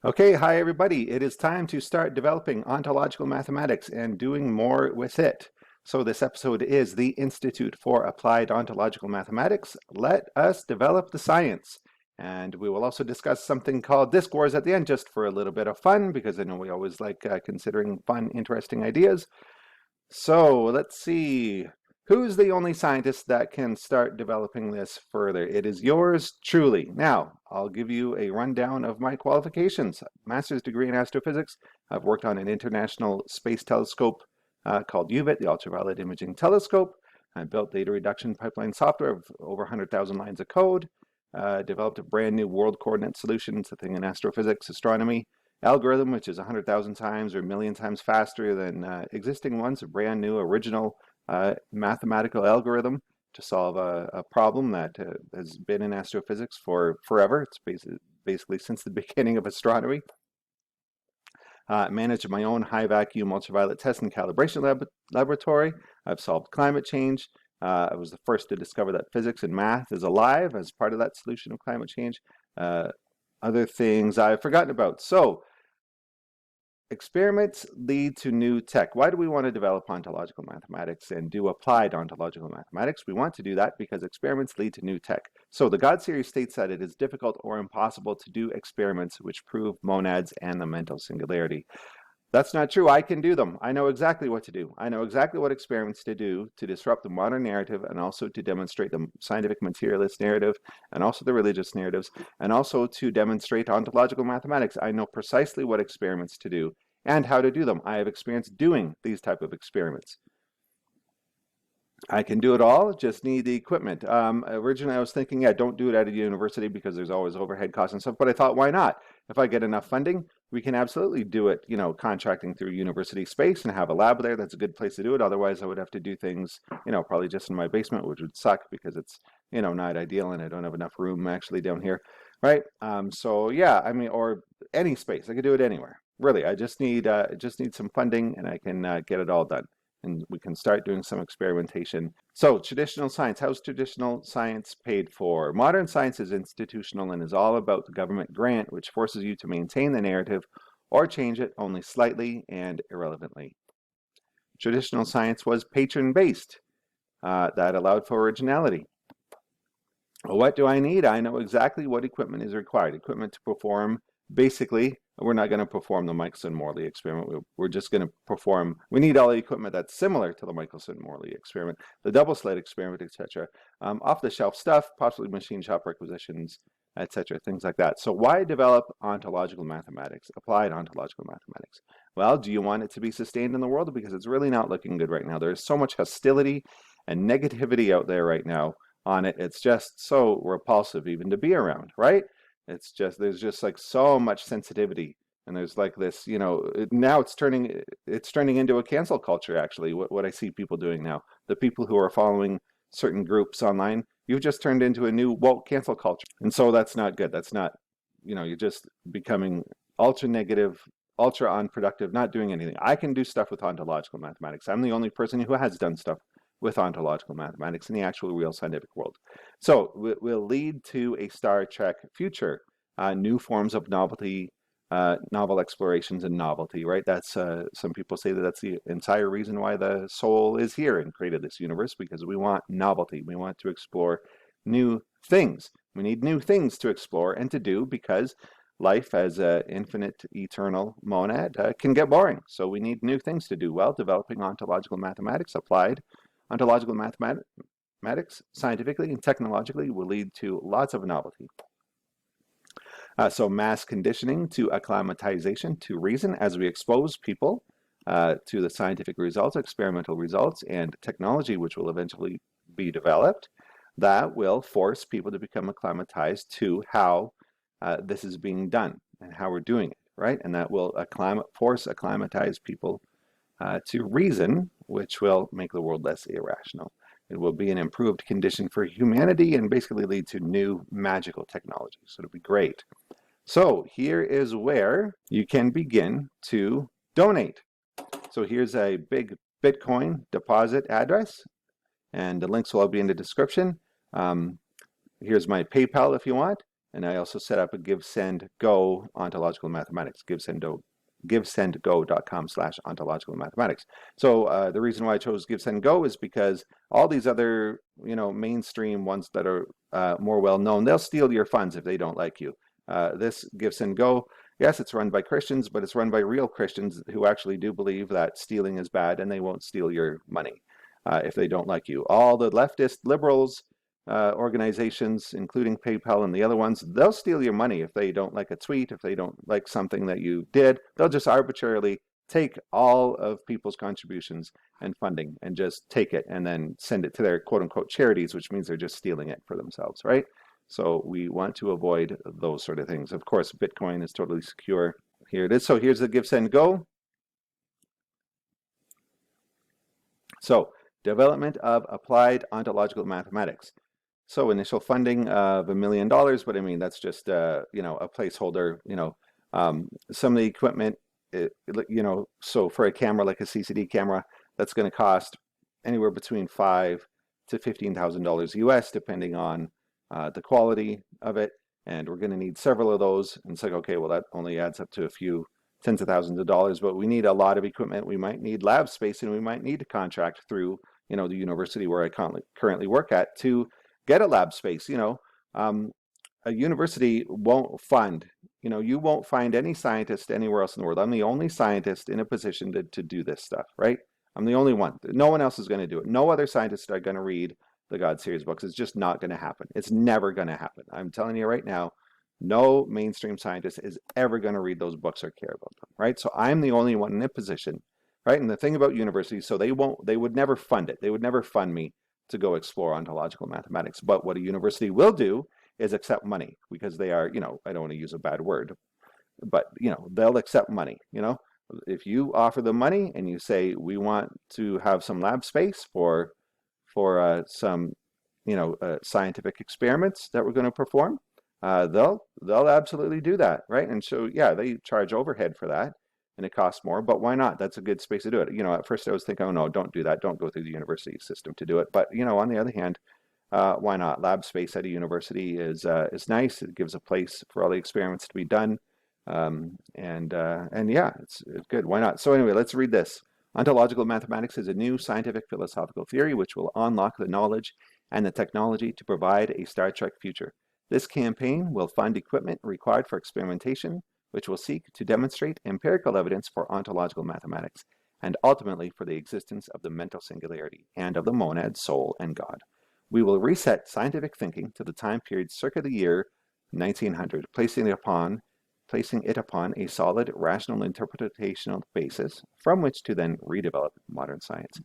Okay, hi everybody. It is time to start developing ontological mathematics and doing more with it. So this episode is the Institute for Applied Ontological Mathematics. Let us develop the science. And we will also discuss something called disk wars at the end, just for a little bit of fun, because I know we always like considering fun, interesting ideas. So let's see. Who's the only scientist that can start developing this further? It is yours truly. Now, I'll give you a rundown of my qualifications. Master's degree in astrophysics. I've worked on an international space telescope called UVIT, the Ultraviolet Imaging Telescope. I built data reduction pipeline software of over 100,000 lines of code. Developed a brand new world coordinate solution, it's a thing in astrophysics, astronomy. Algorithm, which is 100,000 times or a million times faster than existing ones, a brand new original mathematical algorithm to solve a problem that has been in astrophysics for forever. It's basically since the beginning of astronomy. Managed my own high vacuum ultraviolet test and calibration laboratory. I've solved climate change. I was the first to discover that physics and math is alive as part of that solution of climate change. Other things I've forgotten about. So, experiments lead to new tech. Why do we want to develop ontological mathematics and do applied ontological mathematics? We want to do that because experiments lead to new tech. So the God series states that it is difficult or impossible to do experiments which prove monads and the mental singularity. That's not true. I can do them. I know exactly what to do. I know exactly what experiments to do to disrupt the modern narrative and also to demonstrate the scientific materialist narrative and also the religious narratives and also to demonstrate ontological mathematics. I know precisely what experiments to do and how to do them. I have experience doing these type of experiments. I can do it all, just need the equipment. Originally I was thinking, yeah, don't do it at a university because there's always overhead costs and stuff, but I thought, why not? If I get enough funding, we can absolutely do it, contracting through university space and have a lab there. That's a good place to do it. Otherwise, I would have to do things, probably just in my basement, which would suck because it's, not ideal and I don't have enough room actually down here, right? So yeah, or any space. I could do it anywhere. Really, I just need some funding and I can get it all done. And we can start doing some experimentation. So traditional science, how's traditional science paid for? Modern science is institutional and is all about the government grant, which forces you to maintain the narrative or change it only slightly and irrelevantly. Traditional science was patron-based. That allowed for originality. What do I need? I know exactly what equipment is required. Equipment to perform, basically, we're not going to perform the Michelson-Morley experiment. We're just going to perform, we need all the equipment that's similar to the Michelson-Morley experiment, the double slit experiment, etc. Off-the-shelf stuff, possibly machine shop requisitions, etc., things like that. So why develop ontological mathematics, applied ontological mathematics? Well, do you want it to be sustained in the world? Because it's really not looking good right now. There's so much hostility and negativity out there right now on it. It's just so repulsive even to be around, right? It's just, there's just like so much sensitivity and there's like this, now it's turning into a cancel culture actually, what I see people doing now. The people who are following certain groups online, you've just turned into a new woke cancel culture. And so that's not good. That's not, you're just becoming ultra negative, ultra unproductive, not doing anything. I can do stuff with ontological mathematics. I'm the only person who has done stuff with ontological mathematics in the actual real scientific world. So it will lead to a Star Trek future, new forms of novelty, novel explorations and novelty, right? That's, some people say that that's the entire reason why the soul is here and created this universe, because we want novelty. We want to explore new things. We need new things to explore and to do because life as an infinite, eternal monad can get boring. So we need new things to do. Well, developing ontological mathematics applied ontological mathematics, scientifically and technologically, will lead to lots of novelty. So mass conditioning to acclimatization to reason as we expose people to the scientific results, experimental results, and technology which will eventually be developed, that will force people to become acclimatized to how this is being done and how we're doing it, right? And that will acclimatize people to reason, which will make the world less irrational. It will be an improved condition for humanity and basically lead to new magical technology. So it'll be great. So here is where you can begin to donate. So here's a big Bitcoin deposit address, and the links will all be in the description. Here's my PayPal if you want, And I also set up a give, send, go ontological mathematics, givesendgo.com/ontological mathematics. So the reason why I chose give, send, go is because all these other, mainstream ones that are more well known, they'll steal your funds if they don't like you. This give, send, go, yes, it's run by Christians, but it's run by real Christians who actually do believe that stealing is bad, and they won't steal your money if they don't like you. All the leftist liberals organizations, including PayPal and the other ones, they'll steal your money if they don't like a tweet, if they don't like something that you did. They'll just arbitrarily take all of people's contributions and funding and just take it and then send it to their quote unquote charities, which means they're just stealing it for themselves, right? So we want to avoid those sort of things. Of course, Bitcoin is totally secure. Here it is. So here's the give, send, go. So development of applied ontological mathematics. So initial funding of $1 million, but I mean, that's just, a placeholder, some of the equipment, so for a camera like a CCD camera, that's going to cost anywhere between $5,000 to $15,000 US, depending on the quality of it. And we're going to need several of those. And it's like, okay, well, that only adds up to a few tens of thousands of dollars, but we need a lot of equipment. We might need lab space, and we might need to contract through, the university where I currently work at to get a lab space. A university won't fund, you won't find any scientist anywhere else in the world. I'm the only scientist in a position to do this stuff, right? I'm the only one. No one else is going to do it. No other scientists are going to read the God series books. It's just not going to happen. It's never going to happen. I'm telling you right now, no mainstream scientist is ever going to read those books or care about them, right? So I'm the only one in a position, right? And the thing about universities, so they would never fund it. They would never fund me to go explore ontological mathematics. But what a university will do is accept money, because they are, I don't want to use a bad word, but, they'll accept money. If you offer them money and you say, we want to have some lab space for some, scientific experiments that we're going to perform, they'll absolutely do that, right? And so, yeah, they charge overhead for that, and it costs more, but why not? That's a good space to do it. At first I was thinking, oh no, don't do that. Don't go through the university system to do it. But, on the other hand, why not? Lab space at a university is nice. It gives a place for all the experiments to be done. And yeah, it's good. Why not? So anyway, let's read this. Ontological mathematics is a new scientific philosophical theory which will unlock the knowledge and the technology to provide a Star Trek future. This campaign will fund equipment required for experimentation, which will seek to demonstrate empirical evidence for ontological mathematics, and ultimately for the existence of the mental singularity and of the monad, soul, and God. We will reset scientific thinking to the time period circa the year 1900, placing it upon a solid, rational interpretational basis from which to then redevelop modern science.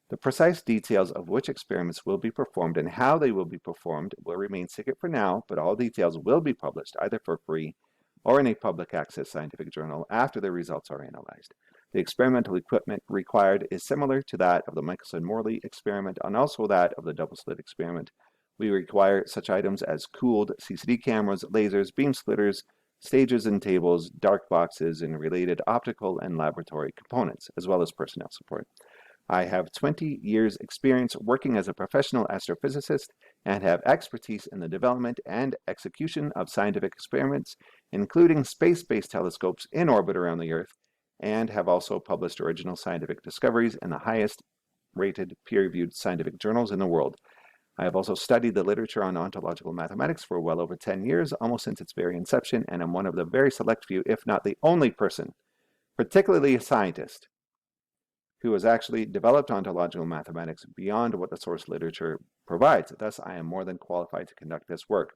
The precise details of which experiments will be performed and how they will be performed will remain secret for now, but all details will be published either for free or in a public access scientific journal after the results are analyzed. The experimental equipment required is similar to that of the Michelson-Morley experiment and also that of the double-slit experiment. We require such items as cooled CCD cameras, lasers, beam splitters, stages and tables, dark boxes, and related optical and laboratory components, as well as personnel support. I have 20 years experience working as a professional astrophysicist and have expertise in the development and execution of scientific experiments, including space-based telescopes in orbit around the Earth, and have also published original scientific discoveries in the highest rated peer-reviewed scientific journals in the world. I have also studied the literature on ontological mathematics for well over 10 years, almost since its very inception, and am one of the very select few, if not the only person, particularly a scientist, who has actually developed ontological mathematics beyond what the source literature provides. Thus, I am more than qualified to conduct this work.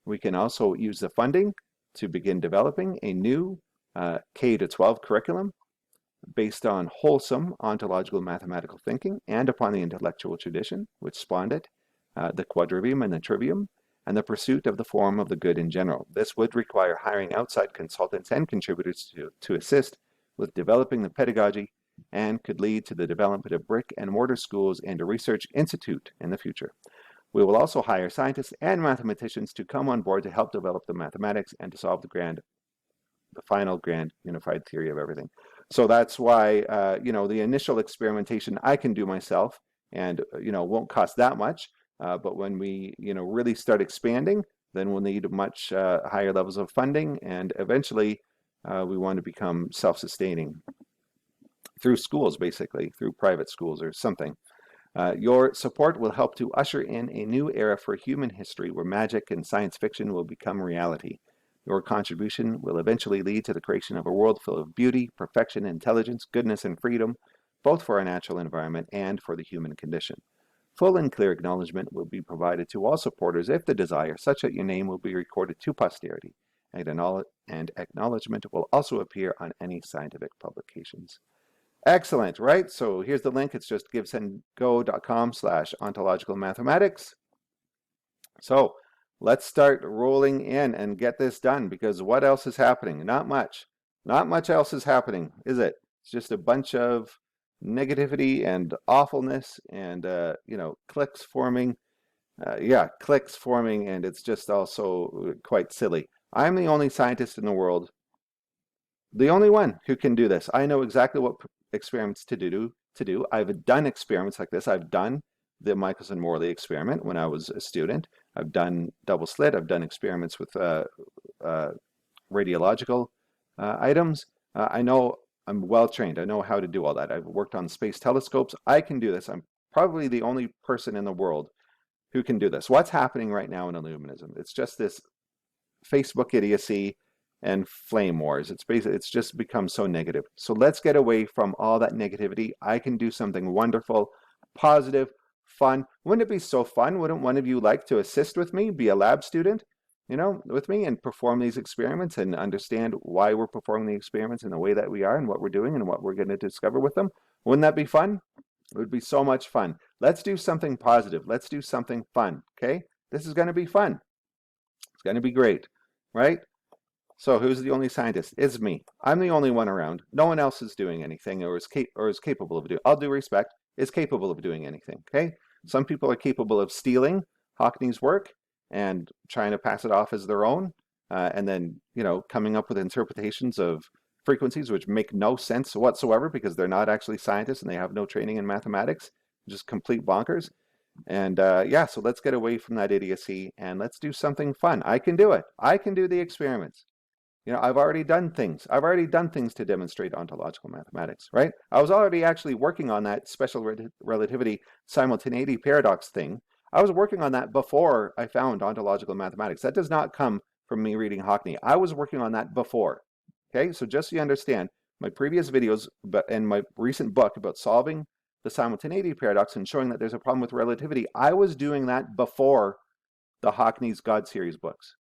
We can also use the funding to begin developing a new K-12 curriculum based on wholesome ontological mathematical thinking and upon the intellectual tradition which spawned it, the quadrivium and the trivium, and the pursuit of the form of the good in general. This would require hiring outside consultants and contributors to assist with developing the pedagogy and could lead to the development of brick-and-mortar schools and a research institute in the future. We will also hire scientists and mathematicians to come on board to help develop the mathematics and to solve the final grand unified theory of everything. So that's why, the initial experimentation I can do myself and, won't cost that much. But when we, really start expanding, then we'll need much higher levels of funding, and eventually we want to become self-sustaining through schools, basically, through private schools or something. Your support will help to usher in a new era for human history where magic and science fiction will become reality. Your contribution will eventually lead to the creation of a world full of beauty, perfection, intelligence, goodness, and freedom, both for our natural environment and for the human condition. Full and clear acknowledgement will be provided to all supporters if they desire, such that your name will be recorded to posterity, and acknowledgement will also appear on any scientific publications. Excellent, right? So here's the link. It's just givesendgo.com/ontological mathematics. So let's start rolling in and get this done, because what else is happening? Not much. Not much else is happening, is it? It's just a bunch of negativity and awfulness and, cliques forming. Cliques forming, and it's just also quite silly. I'm the only scientist in the world, the only one who can do this. I know exactly what experiments to do. I've done experiments like this. I've done the Michelson-Morley experiment when I was a student. I've done double slit. I've done experiments with radiological items. I know I'm well trained. I know how to do all that. I've worked on space telescopes. I can do this. I'm probably the only person in the world who can do this. What's happening right now in Illuminism? It's just this Facebook idiocy and flame wars. It's just become so negative. So let's get away from all that negativity. I can do something wonderful, positive, fun. Wouldn't it be so fun? Wouldn't one of you like to assist with me, be a lab student, with me, and perform these experiments and understand why we're performing the experiments in the way that we are and what we're doing and what we're going to discover with them? Wouldn't that be fun? It would be so much fun. Let's do something positive. Let's do something fun, okay? This is going to be fun. It's going to be great, right? So who's the only scientist? It's me. I'm the only one around. No one else is doing anything or is capable of doing. All due respect, is capable of doing anything, okay? Some people are capable of stealing Hockney's work and trying to pass it off as their own, and then, coming up with interpretations of frequencies which make no sense whatsoever because they're not actually scientists and they have no training in mathematics, just complete bonkers. And so let's get away from that idiocy and let's do something fun. I can do it. I can do the experiments. I've already done things. I've already done things to demonstrate ontological mathematics, right? I was already actually working on that special relativity simultaneity paradox thing. I was working on that before I found ontological mathematics. That does not come from me reading Hockney. I was working on that before, okay? So just so you understand, my previous videos and my recent book about solving the simultaneity paradox and showing that there's a problem with relativity, I was doing that before the Hockney's God series books.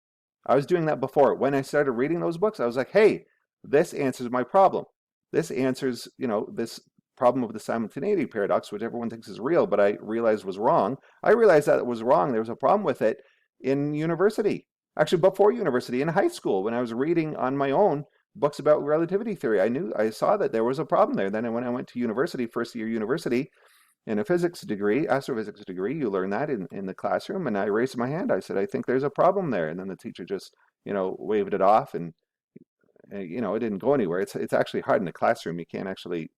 I was doing that before. When I started reading those books, I was like, hey, this answers my problem. This answers, this problem of the simultaneity paradox, which everyone thinks is real, but I realized was wrong. I realized that it was wrong. There was a problem with it in university. Actually, before university, in high school, when I was reading on my own books about relativity theory, I saw that there was a problem there. Then when I went to university, first year university, in a physics degree, astrophysics degree, you learn that in the classroom, and I raised my hand. I said, I think there's a problem there. And then the teacher just, waved it off, and, it didn't go anywhere. It's actually hard in the classroom. You can't actually,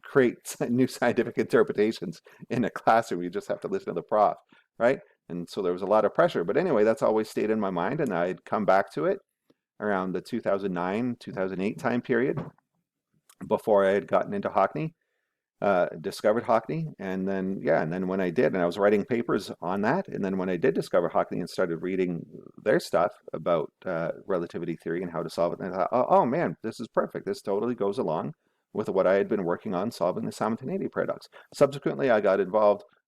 create new scientific interpretations in a classroom. You just have to listen to the prof, right? And so there was a lot of pressure. But anyway, that's always stayed in my mind, and I'd come back to it around the 2009, 2008 time period before I had gotten into Hockney. Discovered Hockney, and then when I did, and I was writing papers on that, and then when I did discover Hockney and started reading their stuff about relativity theory and how to solve it, and I thought, oh man, this is perfect. This totally goes along with what I had been working on, solving the simultaneity paradox. Subsequently, I got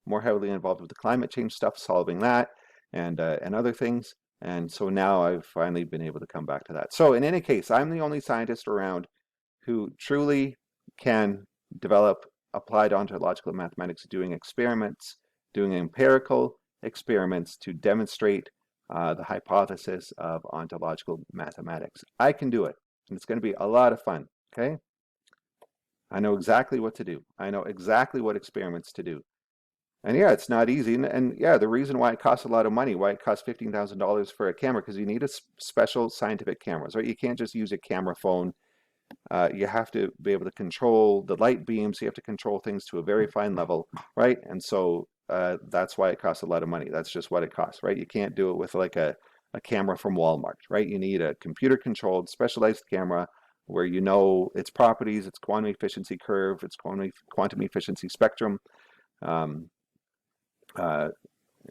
more heavily involved with the climate change stuff, solving that, and other things, and so now I've finally been able to come back to that. So in any case, I'm the only scientist around who truly can develop applied ontological mathematics, doing experiments, doing empirical experiments to demonstrate the hypothesis of ontological mathematics. I can do it, and it's going to be a lot of fun, okay? I know exactly what to do. I know exactly what experiments to do. And yeah, it's not easy. And yeah, the reason why it costs a lot of money, why it costs $15,000 for a camera, because you need a special scientific cameras, right? You can't just use a camera phone. You have to be able to control the light beams. You have to control things to a very fine level, right? And so that's why it costs a lot of money. That's just what it costs, right? You can't do it with like a camera from Walmart, right? You need a computer-controlled, specialized camera where you know its properties, its quantum efficiency curve, its quantum efficiency spectrum, um, uh,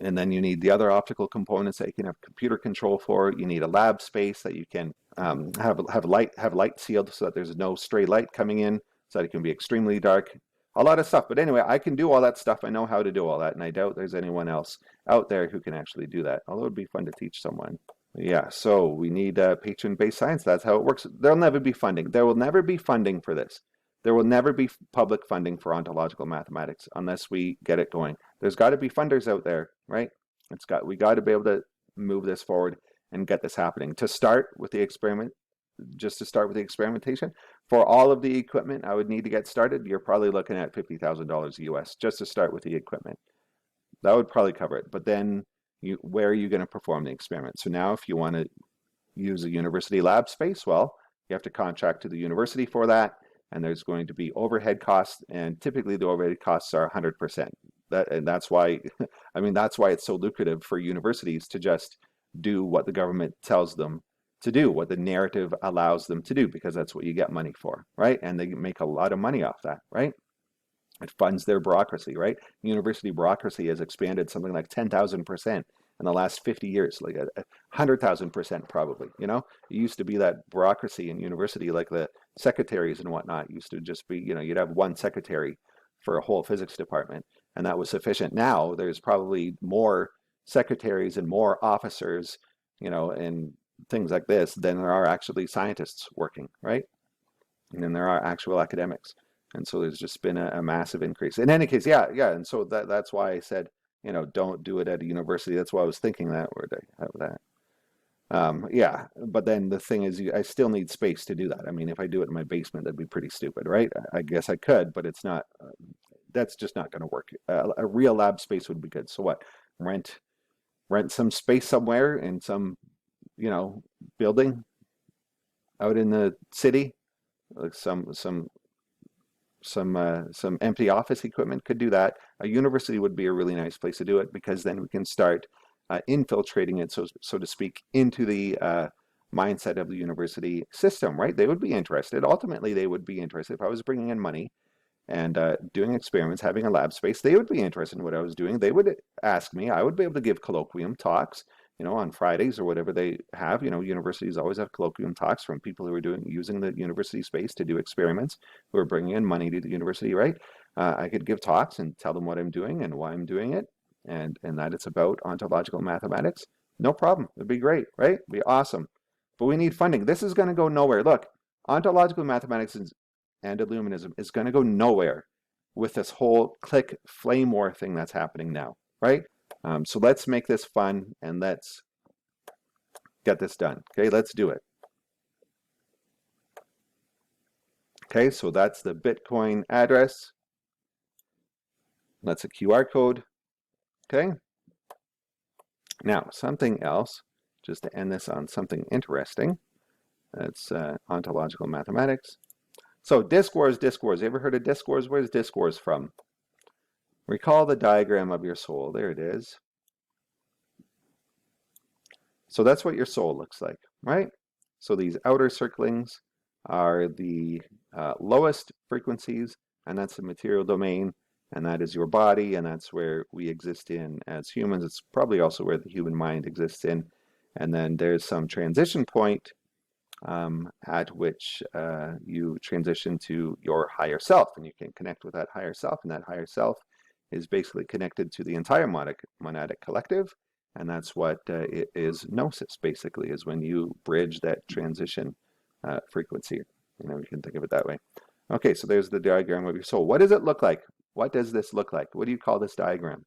and then you need the other optical components that you can have computer control for. You need a lab space that you can have light sealed so that there's no stray light coming in, so that it can be extremely dark. A lot of stuff. But anyway, I can do all that stuff. I know how to do all that, and I doubt there's anyone else out there who can actually do that. Although it'd be fun to teach someone. Yeah, so we need patron-based science. That's how it works. There'll never be funding. There will never be funding for this. There will never be public funding for ontological mathematics unless we get it going. There's got to be funders out there, right? We got to be able to move this forward and get this happening. To start with the experiment, just to start with the experimentation, for all of the equipment I would need to get started, you're probably looking at $50,000 US just to start with the equipment. That would probably cover it. But then where are you going to perform the experiment? So now if you want to use a university lab space, well, you have to contract to the university for that, and there's going to be overhead costs, and typically the overhead costs are 100%. And that's why, I mean, that's why it's so lucrative for universities to just do what the government tells them to do, what the narrative allows them to do, because that's what you get money for, right? And they make a lot of money off that, right? It funds their bureaucracy, right? University bureaucracy has expanded something like 10,000% in the last 50 years, like 100,000% probably, you know? It used to be that bureaucracy in university, like the secretaries and whatnot used to just be, you know, you'd have one secretary for a whole physics department, and that was sufficient. Now there's probably more secretaries and more officers, you know, and things like this than there are actually scientists working, right? And then there are actual academics. And so there's just been a massive increase. In any case, yeah. And so that's why I said, you know, don't do it at a university. That's why I was thinking that, where did I have that? Yeah, but then the thing is, I still need space to do that. I mean, if I do it in my basement, that'd be pretty stupid, right? I guess I could, but it's not, that's just not going to work. A real lab space would be good. So what? Rent some space somewhere in some, you know, building out in the city, like some empty office equipment could do that. A university would be a really nice place to do it, because then we can start infiltrating it, so to speak, into the mindset of the university system, right? They would be interested. Ultimately, they would be interested. If I was bringing in money and doing experiments, having a lab space, they would be interested in what I was doing. They would ask me. I would be able to give colloquium talks, you know, on Fridays or whatever they have. You know, universities always have colloquium talks from people who are using the university space to do experiments, who are bringing in money to the university, right? I could give talks and tell them what I'm doing and why I'm doing it, and that it's about ontological mathematics. No problem. It'd be great, right? It'd be awesome. But we need funding. This is going to go nowhere. Look, ontological mathematics and Illuminism is going to go nowhere with this whole click flame war thing that's happening now, right? So let's make this fun and let's get this done. Okay, let's do it. Okay, so that's the Bitcoin address. That's a QR code. Okay. Now, something else, just to end this on something interesting. That's ontological mathematics. So disk wars. You ever heard of disk wars? Where's disk wars from? Recall the diagram of your soul. There it is. So that's what your soul looks like, right? So these outer circlings are the lowest frequencies, and that's the material domain, and that is your body, and that's where we exist in as humans. It's probably also where the human mind exists in. And then there's some transition point at which you transition to your higher self, and you can connect with that higher self, and that higher self is basically connected to the entire monadic collective, and that's what it is. Gnosis basically is when you bridge that transition frequency. You know, you can think of it that way. Okay, so there's the diagram of your soul. What does it look like? What does this look like? What do you call this diagram?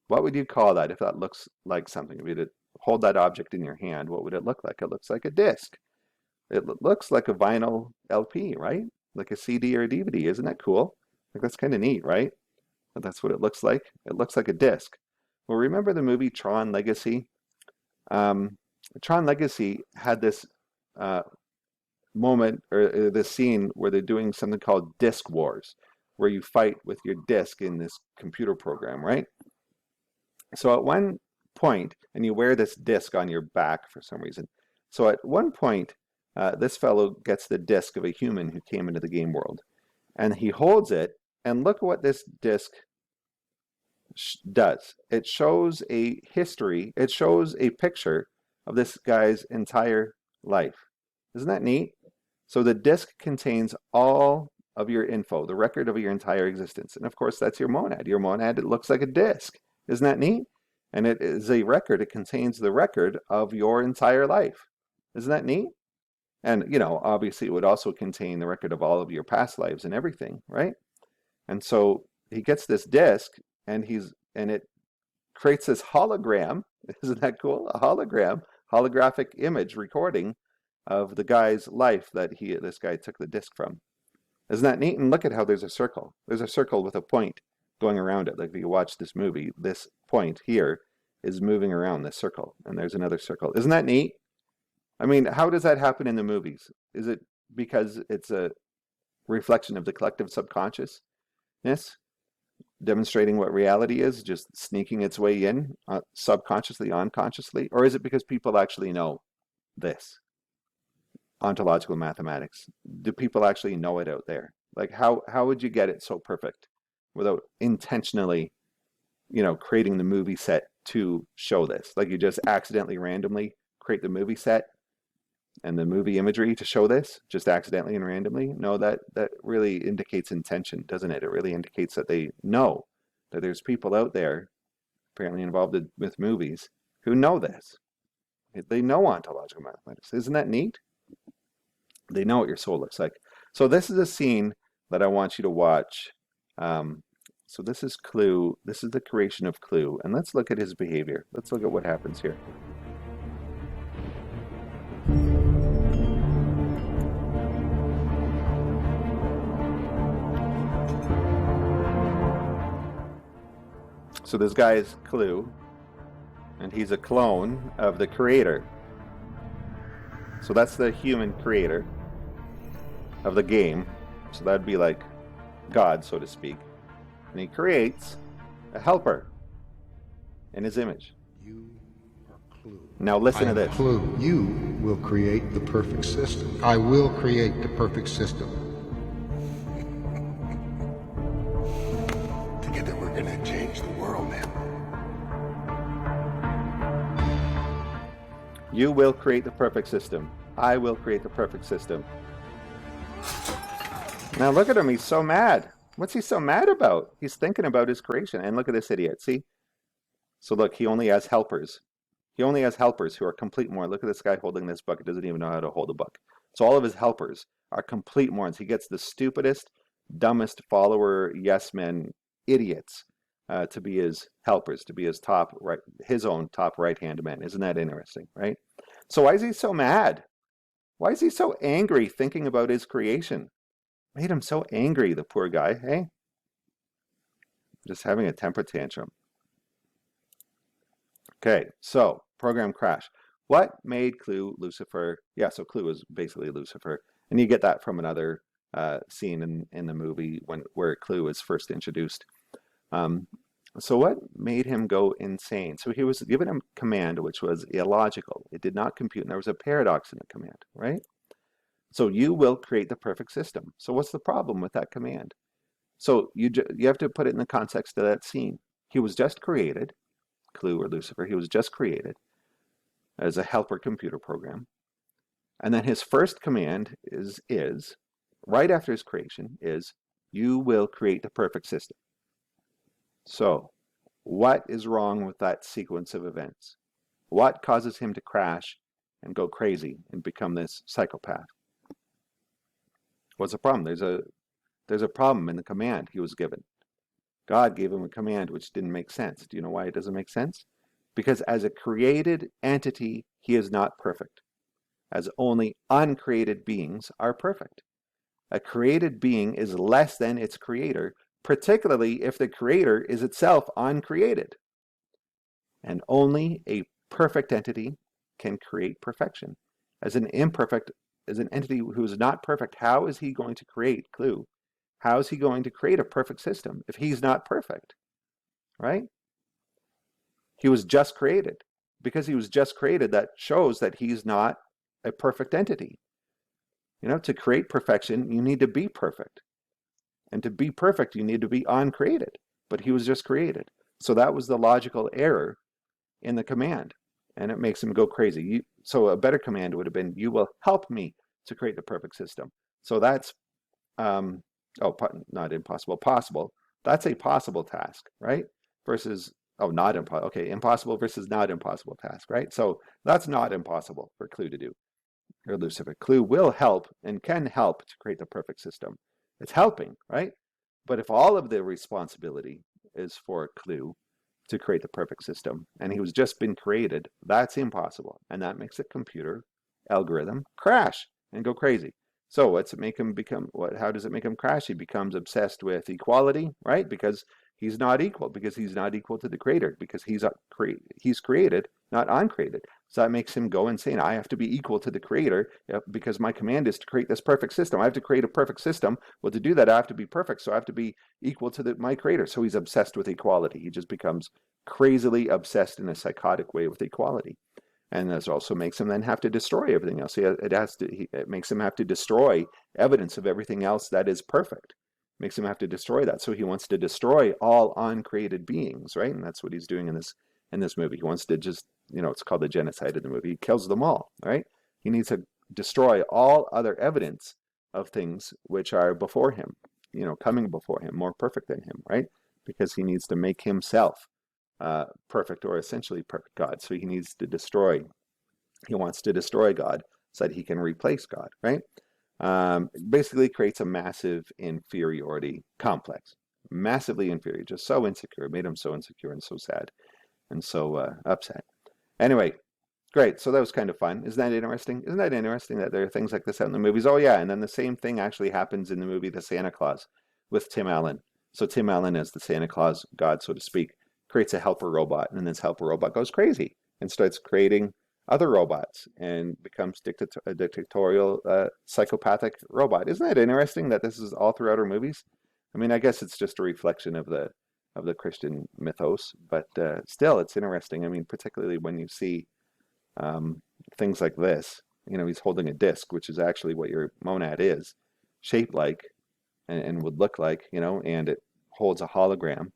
What would you call that if that looks like something? If you were to hold that object in your hand, what would it look like? It looks like a disc. It looks like a vinyl LP, right? Like a CD or a DVD. Isn't that cool? Like, that's kind of neat, right? But that's what it looks like. It looks like a disc. Well, remember the movie Tron Legacy? Tron Legacy had this moment, or this scene where they're doing something called disc wars, where you fight with your disc in this computer program, right? So at one point, and you wear this disc on your back for some reason. So at one point, this fellow gets the disc of a human who came into the game world, and he holds it, and look what this disc does. It shows a history, it shows a picture of this guy's entire life. Isn't that neat? So the disk contains all of your info, the record of your entire existence. And of course, that's your monad. Your monad, it looks like a disk. Isn't that neat? And it is a record. It contains the record of your entire life. Isn't that neat? And, you know, obviously it would also contain the record of all of your past lives and everything, right? And so he gets this disk and it creates this hologram. Isn't that cool? A hologram, holographic image recording of the guy's life that this guy took the disc from. Isn't that neat? And look at how there's a circle. There's a circle with a point going around it. Like if you watch this movie, this point here is moving around this circle, and there's another circle. Isn't that neat? I mean, how does that happen in the movies? Is it because it's a reflection of the collective subconsciousness, demonstrating what reality is, just sneaking its way in subconsciously, unconsciously? Or is it because people actually know this? Ontological mathematics. Do people actually know it out there? Like how would you get it so perfect without intentionally, you know, creating the movie set to show this? Like you just accidentally randomly create the movie set and the movie imagery to show this, just accidentally and randomly? No, that really indicates intention, doesn't it? It really indicates that they know that there's people out there apparently involved with movies who know this. They know ontological mathematics. Isn't that neat? They know what your soul looks like. So this is a scene that I want you to watch. So this is Clue. This is the creation of Clue. And let's look at his behavior. Let's look at what happens here. So this guy is Clue, and he's a clone of the creator. So that's the human creator of the game. So that'd be like God, so to speak. And he creates a helper in his image. You are Clue. Now listen to this. Clue. You will create the perfect system. I will create the perfect system. Together we're gonna change the world, man. You will create the perfect system. I will create the perfect system. Now look at him. He's so mad. What's he so mad about? He's thinking about his creation. And look at this idiot. See? So look, he only has helpers. He only has helpers who are complete morons. Look at this guy holding this book. He doesn't even know how to hold a book. So all of his helpers are complete morons. He gets the stupidest, dumbest follower, yes men, idiots to be his helpers, to be his top right, his own top right-hand man. Isn't that interesting, right? So why is he so mad? Why is he so angry thinking about his creation? Made him so angry, the poor guy, hey? Just having a temper tantrum. Okay, so program crash. What made Clue Lucifer? Yeah, so Clue is basically Lucifer. And you get that from another scene in the movie where Clue is first introduced. So what made him go insane? So he was given a command which was illogical. It did not compute, and there was a paradox in the command, right? So you will create the perfect system. So what's the problem with that command? So you have to put it in the context of that scene. He was just created, Clue or Lucifer, he was just created as a helper computer program. And then his first command is right after his creation, is you will create the perfect system. So what is wrong with that sequence of events? What causes him to crash and go crazy and become this psychopath? What's the problem? There's a problem in the command he was given. God gave him a command which didn't make sense. Do you know why it doesn't make sense? Because as a created entity, he is not perfect, as only uncreated beings are perfect. A created being is less than its creator, particularly if the creator is itself uncreated. And only a perfect entity can create perfection. As an entity who is not perfect, how is he going to create Clue? How is he going to create a perfect system if he's not perfect? Right? He was just created. Because he was just created, that shows that he's not a perfect entity. To create perfection, you need to be perfect. And to be perfect, you need to be uncreated. But he was just created. So that was the logical error in the command. And it makes him go crazy. So a better command would have been, you will help me to create the perfect system. So that's, not impossible, possible. That's a possible task, right? Versus, not impossible. Okay, impossible versus not impossible task, right? So that's not impossible for Clue to do, or Lucifer. Clue will help and can help to create the perfect system. It's helping, right? But if all of the responsibility is for Clue to create the perfect system, and he was just been created, that's impossible. And that makes a computer algorithm crash and go crazy. So what's it make him become, how does it make him crash? He becomes obsessed with equality, right? Because he's not equal to the creator, because he's created, not uncreated. So that makes him go insane. I have to be equal to the creator because my command is to create this perfect system. I have to create a perfect system. Well, to do that, I have to be perfect. So I have to be equal to my creator. So he's obsessed with equality. He just becomes crazily obsessed in a psychotic way with equality. And this also makes him then have to destroy everything else. It makes him have to destroy evidence of everything else that is perfect. Makes him have to destroy that. So he wants to destroy all uncreated beings, right? And that's what he's doing in this movie. He wants to just, it's called the genocide of the movie. He kills them all, right? He needs to destroy all other evidence of things which are before him, coming before him, more perfect than him, right? Because he needs to make himself perfect, or essentially perfect God. So he wants to destroy God so that he can replace God, right? Basically creates a massive inferiority complex. Massively inferior, just so insecure. It made him so insecure and so sad and so upset. Anyway, great. So that was kind of fun. Isn't that interesting? Isn't that interesting that there are things like this out in the movies? Oh yeah, and then the same thing actually happens in the movie The Santa Claus with Tim Allen. So Tim Allen, as the Santa Claus god, so to speak, creates a helper robot, and this helper robot goes crazy and starts creating other robots and becomes a dictatorial, psychopathic robot. Isn't that interesting that this is all throughout our movies? I mean, I guess it's just a reflection of the Christian mythos, but still, it's interesting. I mean, particularly when you see things like this. He's holding a disc, which is actually what your monad is, shaped like, and would look like, and it holds a hologram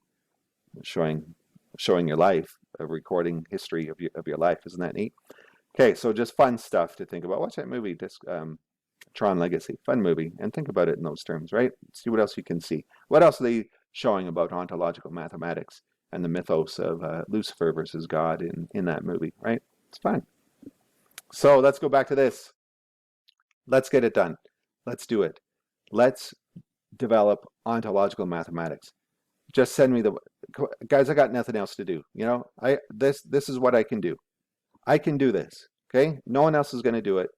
showing your life, a recording history of your life. Isn't that neat? Okay, so just fun stuff to think about. Watch that movie, Tron Legacy. Fun movie, and think about it in those terms, right? See what else you can see. What else are they showing about ontological mathematics and the mythos of Lucifer versus God in that movie, right? It's fun. So let's go back to this. Let's get it done. Let's do it. Let's develop ontological mathematics. Just send me the guys. I got nothing else to do. This is what I can do. I can do this. Okay. No one else is going to do it.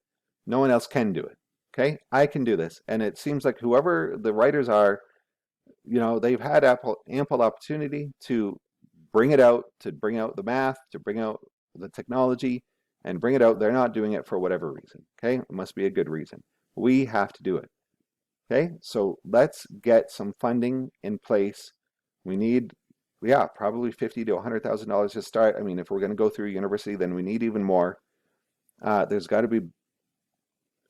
No one else can do it. Okay. I can do this. And it seems like whoever the writers are, they've had ample opportunity to bring it out, to bring out the math, to bring out the technology, and bring it out. They're not doing it for whatever reason. Okay. It must be a good reason. We have to do it. Okay. So let's get some funding in place. We need, probably $50,000 to $100,000 to start. I mean, if we're going to go through university, then we need even more. There's got to be,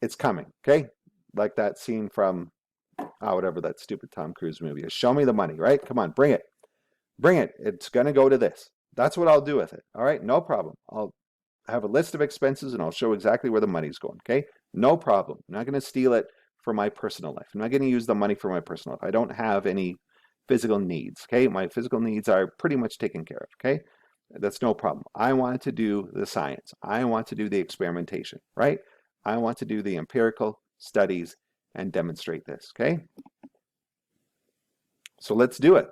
it's coming, okay? Like that scene from, whatever that stupid Tom Cruise movie is. Show me the money, right? Come on, bring it. Bring it. It's going to go to this. That's what I'll do with it, all right? No problem. I'll have a list of expenses and I'll show exactly where the money's going, okay? No problem. I'm not going to steal it for my personal life. I'm not going to use the money for my personal life. I don't have any physical needs, okay? My physical needs are pretty much taken care of, okay? That's no problem. I want to do the science. I want to do the experimentation, right? I want to do the empirical studies and demonstrate this, okay? So let's do it.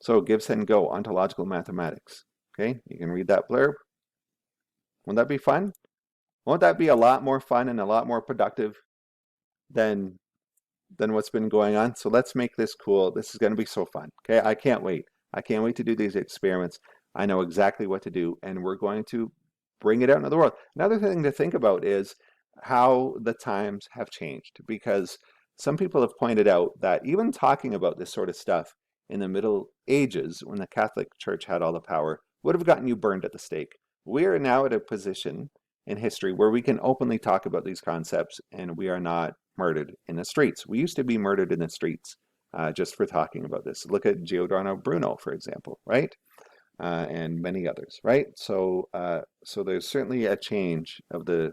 So give, send, go, ontological mathematics, okay? You can read that blurb. Won't that be fun? Won't that be a lot more fun and a lot more productive than what's been going on? So let's make this cool. This is going to be so fun. Okay, I can't wait. I can't wait to do these experiments. I know exactly what to do, and we're going to bring it out into the world. Another thing to think about is how the times have changed, because some people have pointed out that even talking about this sort of stuff in the Middle Ages, when the Catholic Church had all the power, would have gotten you burned at the stake. We are now at a position in history where we can openly talk about these concepts and we are not murdered in the streets. We used to be murdered in the streets just for talking about this. Look at Giordano Bruno, for example, right? And many others, right? So, so there's certainly a change of the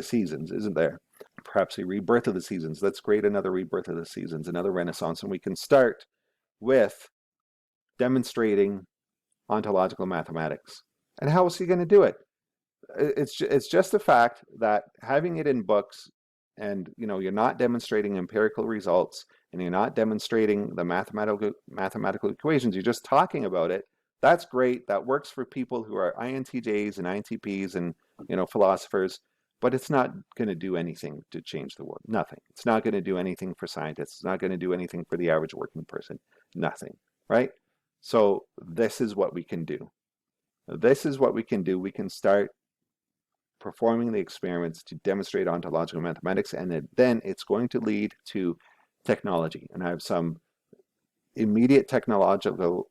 seasons, isn't there? Perhaps a rebirth of the seasons. Let's create another rebirth of the seasons, another renaissance, and we can start with demonstrating ontological mathematics. And how is he going to do it? It's just the fact that having it in books, and you're not demonstrating empirical results, and you're not demonstrating the mathematical equations, you're just talking about it. That's great. That works for people who are INTJs and INTPs and philosophers, but it's not going to do anything to change the world. Nothing. It's not going to do anything for scientists. It's not going to do anything for the average working person. Nothing, right? So this is what we can do. This is what we can do. We can start performing the experiments to demonstrate ontological mathematics, and then it's going to lead to technology. And I have some immediate technological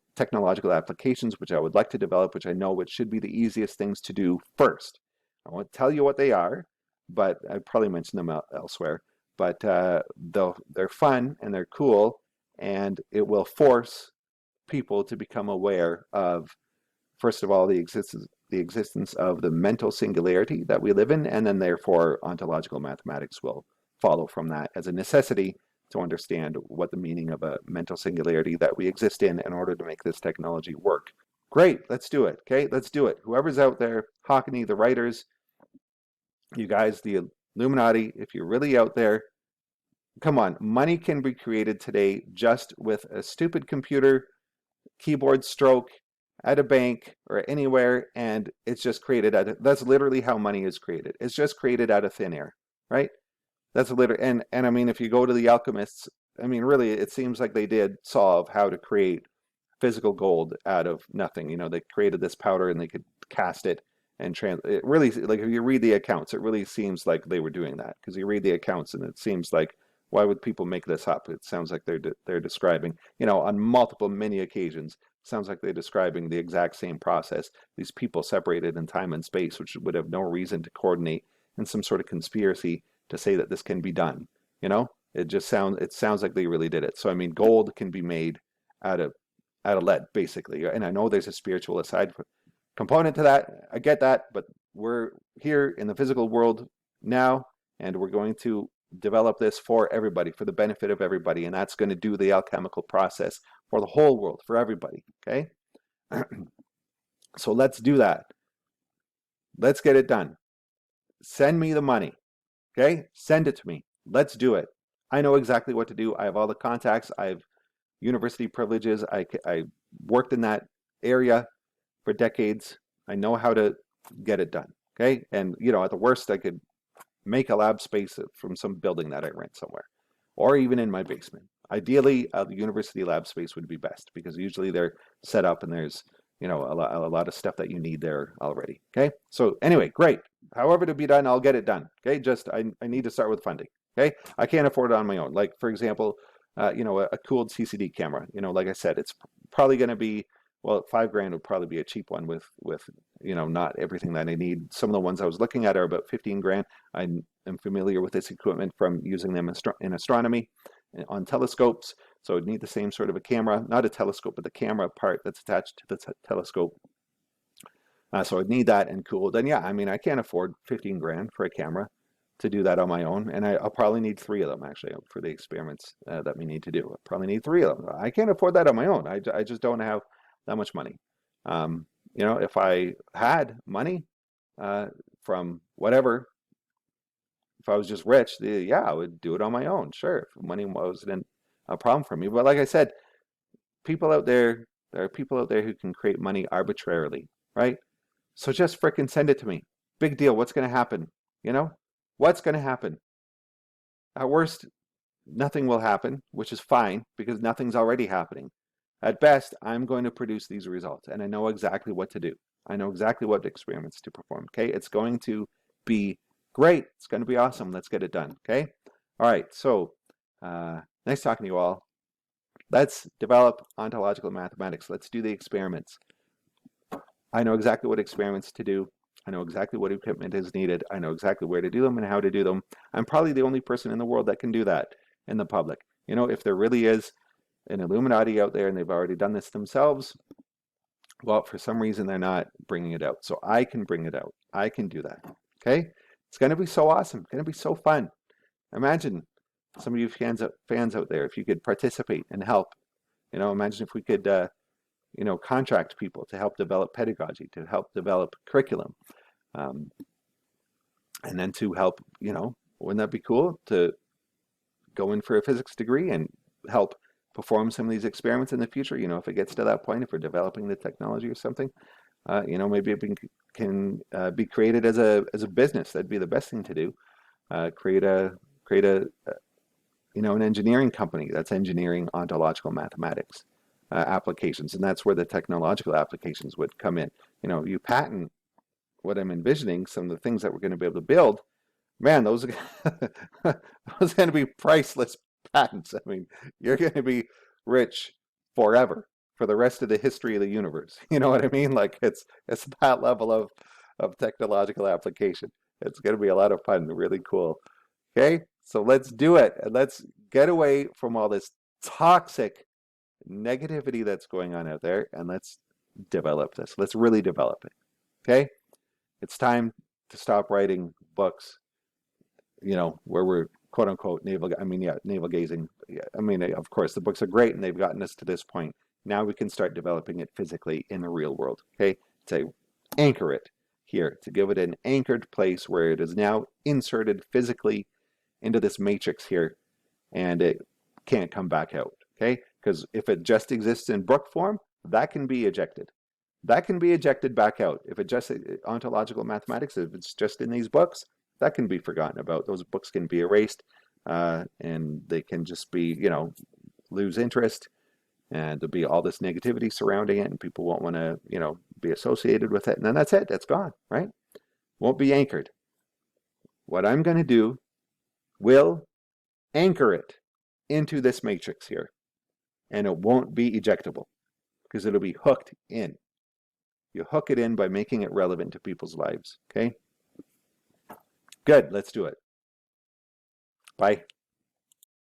applications which I would like to develop, which I know which should be the easiest things to do first. I won't tell you what they are, but I probably mentioned them elsewhere. But they're fun and they're cool, and it will force people to become aware of, first of all, the existence of the mental singularity that we live in, and then therefore ontological mathematics will follow from that as a necessity to understand what the meaning of a mental singularity that we exist in order to make this technology work. Great, let's do it. Okay, let's do it. Whoever's out there, Hockney, the writers, you guys, the Illuminati, if you're really out there, come on. Money can be created today just with a stupid computer, keyboard stroke, at a bank or anywhere, and it's just created that's literally how money is created. It's just created out of thin air, right? That's literally, and I mean, if you go to the alchemists, I mean, really, it seems like they did solve how to create physical gold out of nothing. They created this powder and they could cast it and it really, like, if you read the accounts, it really seems like they were doing that, because you read the accounts and it seems like, why would people make this up? It sounds like they're describing, on many occasions, sounds like they're describing the exact same process. These people separated in time and space, which would have no reason to coordinate in some sort of conspiracy to say that this can be done. It sounds like they really did it. So I mean, gold can be made out of lead, basically. And I know there's a spiritual aside component to that. I get that, but we're here in the physical world now, and we're going to develop this for everybody, for the benefit of everybody, and that's going to do the alchemical process for the whole world, for everybody, okay? So let's do that. Let's get it done. Send me the money, okay? Send it to me. Let's do it. I know exactly what to do. I have all the contacts. I have university privileges. I worked in that area for decades. I know how to get it done, okay? And, at the worst, I could make a lab space from some building that I rent somewhere, or even in my basement. Ideally, the university lab space would be best, because usually they're set up and there's, a lot of stuff that you need there already. Okay. So anyway, great. However to be done, I'll get it done. Okay. Just, I need to start with funding. Okay. I can't afford it on my own. Like, for example, a cooled CCD camera, like I said, it's probably going to be, well, $5,000 would probably be a cheap one with not everything that I need. Some of the ones I was looking at are about $15,000. I am familiar with this equipment from using them in astronomy on telescopes. So I'd need the same sort of a camera, not a telescope, but the camera part that's attached to the telescope. So I'd need that and cooled. And yeah, I mean, I can't afford $15,000 for a camera to do that on my own. And I'll probably need 3 of them, actually, for the experiments that we need to do. I'll probably need 3 of them. I can't afford that on my own. I just don't have that much money. If I had money from whatever, if I was just rich, yeah, I would do it on my own. Sure, if money wasn't a problem for me. But like I said, there are people out there who can create money arbitrarily, right? So just frickin' send it to me. Big deal. What's going to happen? What's going to happen? At worst, nothing will happen, which is fine, because nothing's already happening. At best, I'm going to produce these results, and I know exactly what to do. I know exactly what experiments to perform, okay? It's going to be great. It's going to be awesome. Let's get it done, okay? All right, so nice talking to you all. Let's develop ontological mathematics. Let's do the experiments. I know exactly what experiments to do. I know exactly what equipment is needed. I know exactly where to do them and how to do them. I'm probably the only person in the world that can do that in the public. You know, if there really is an Illuminati out there and they've already done this themselves, well, for some reason they're not bringing it out. So I can bring it out. I can do that. Okay? It's going to be so awesome. It's going to be so fun. Imagine some of you fans out there, if you could participate and help. You know, imagine if we could, you know, contract people to help develop pedagogy, to help develop curriculum, and then to help, you know, wouldn't that be cool to go in for a physics degree and help perform some of these experiments in the future? You know, if it gets to that point, if we're developing the technology or something, you know, maybe it can be created as a business. That'd be the best thing to do. Create a you know, an engineering company that's engineering ontological mathematics applications, and that's where the technological applications would come in. You know, you patent what I'm envisioning, some of the things that we're going to be able to build. Man, those are those are going to be priceless patents. I mean, you're going to be rich forever for the rest of the history of the universe. You know what I mean? Like it's that level of technological application. It's going to be a lot of fun, really cool. Okay, so let's do it, and let's get away from all this toxic negativity that's going on out there, and let's develop this. Let's really develop it. Okay, it's time to stop writing books, you know, where we're quote unquote navel gazing. Yeah, I mean, of course, the books are great and they've gotten us to this point. Now we can start developing it physically in the real world. Okay, to anchor it here, to give it an anchored place where it is now inserted physically into this matrix here, and it can't come back out. Okay, because if it just exists in book form, that can be ejected. That can be ejected back out. If it just ontological mathematics, if it's just in these books, that can be forgotten about. Those books can be erased, and they can just be, you know, lose interest, and there'll be all this negativity surrounding it, and people won't want to, you know, be associated with it. And then that's it. That's gone, right? Won't be anchored. What I'm going to do will anchor it into this matrix here, and it won't be ejectable because it'll be hooked in. You hook it in by making it relevant to people's lives. Okay? Good. Let's do it. Bye.